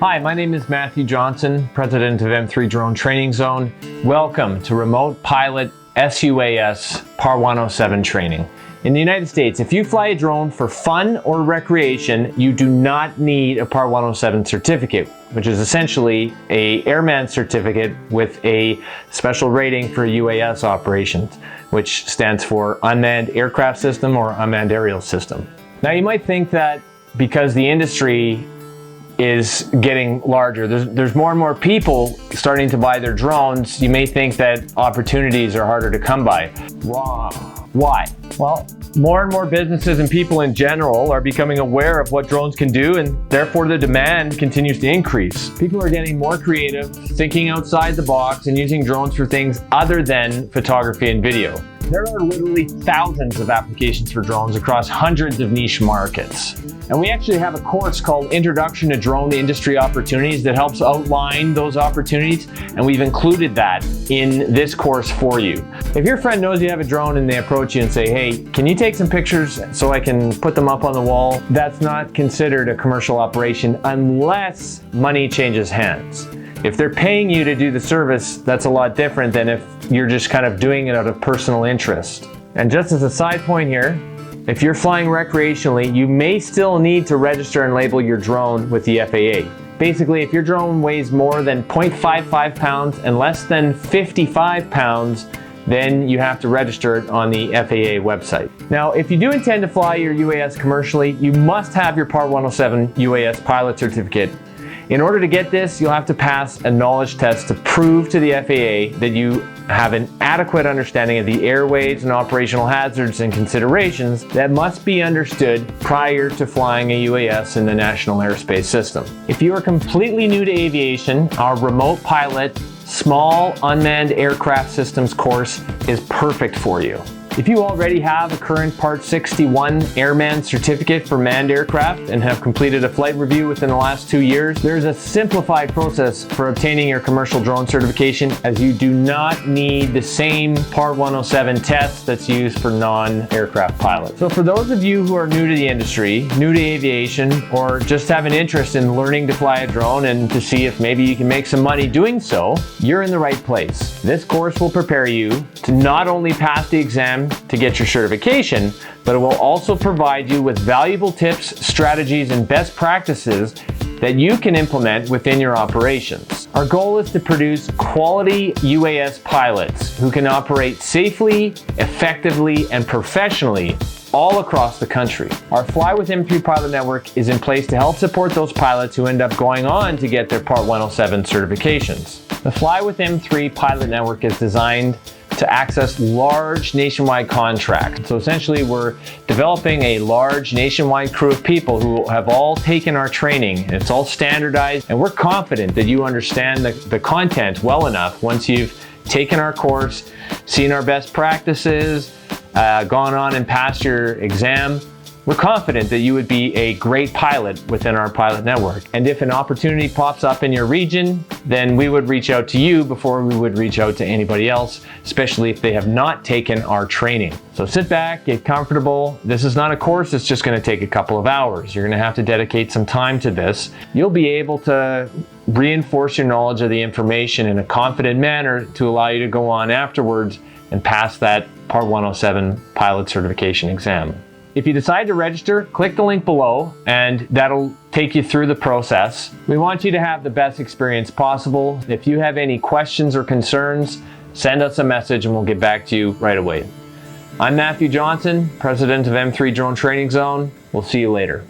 Hi, my name is Matthew Johnson, President of M3 Drone Training Zone. Welcome to Remote Pilot sUAS Part 107 training. In the United States, if you fly a drone for fun or recreation, you do not need a Part 107 certificate, which is essentially an airman certificate with a special rating for UAS operations, which stands for Unmanned Aircraft System or Unmanned Aerial System. Now you might think that because the industry is getting larger, there's more and more people starting to buy their drones, you may think that opportunities are harder to come by. Wrong. Why? Well, more and more businesses and people in general are becoming aware of what drones can do, and therefore the demand continues to increase. People are getting more creative, thinking outside the box, and using drones for things other than photography and video. There are literally thousands of applications for drones across hundreds of niche markets. And we actually have a course called Introduction to Drone Industry Opportunities that helps outline those opportunities, and we've included that in this course for you. If your friend knows you have a drone and they approach you and say, hey, can you take some pictures so I can put them up on the wall? That's not considered a commercial operation unless money changes hands. If they're paying you to do the service, that's a lot different than if you're just kind of doing it out of personal interest. And just as a side point here, if you're flying recreationally, you may still need to register and label your drone with the FAA. Basically, if your drone weighs more than 0.55 pounds and less than 55 pounds, then you have to register it on the FAA website. Now, if you do intend to fly your UAS commercially, you must have your Part 107 UAS pilot certificate. In order to get this, you'll have to pass a knowledge test to prove to the FAA that you have an adequate understanding of the airways and operational hazards and considerations that must be understood prior to flying a UAS in the National Airspace System. If you are completely new to aviation, our Remote Pilot Small Unmanned Aircraft Systems course is perfect for you. If you already have a current Part 61 Airman certificate for manned aircraft and have completed a flight review within the last 2 years, there's a simplified process for obtaining your commercial drone certification, as you do not need the same Part 107 test that's used for non-aircraft pilots. So for those of you who are new to the industry, new to aviation, or just have an interest in learning to fly a drone and to see if maybe you can make some money doing so, you're in the right place. This course will prepare you to not only pass the exam to get your certification, but it will also provide you with valuable tips, strategies, and best practices that you can implement within your operations. Our goal is to produce quality UAS pilots who can operate safely, effectively, and professionally all across the country. Our Fly with M3 Pilot Network is in place to help support those pilots who end up going on to get their Part 107 certifications. The Fly with M3 Pilot Network is designed to access large nationwide contracts. So essentially we're developing a large nationwide crew of people who have all taken our training, and it's all standardized, and we're confident that you understand the content well enough once you've taken our course, seen our best practices, gone on and passed your exam. We're confident that you would be a great pilot within our pilot network. And if an opportunity pops up in your region, then we would reach out to you before we would reach out to anybody else, especially if they have not taken our training. So sit back, get comfortable. This is not a course that's just going to take a couple of hours. You're going to have to dedicate some time to this. You'll be able to reinforce your knowledge of the information in a confident manner to allow you to go on afterwards and pass that Part 107 pilot certification exam. If you decide to register, click the link below and that'll take you through the process. We want you to have the best experience possible. If you have any questions or concerns, send us a message and we'll get back to you right away. I'm Matthew Johnson, President of M3 Drone Training Zone. We'll see you later.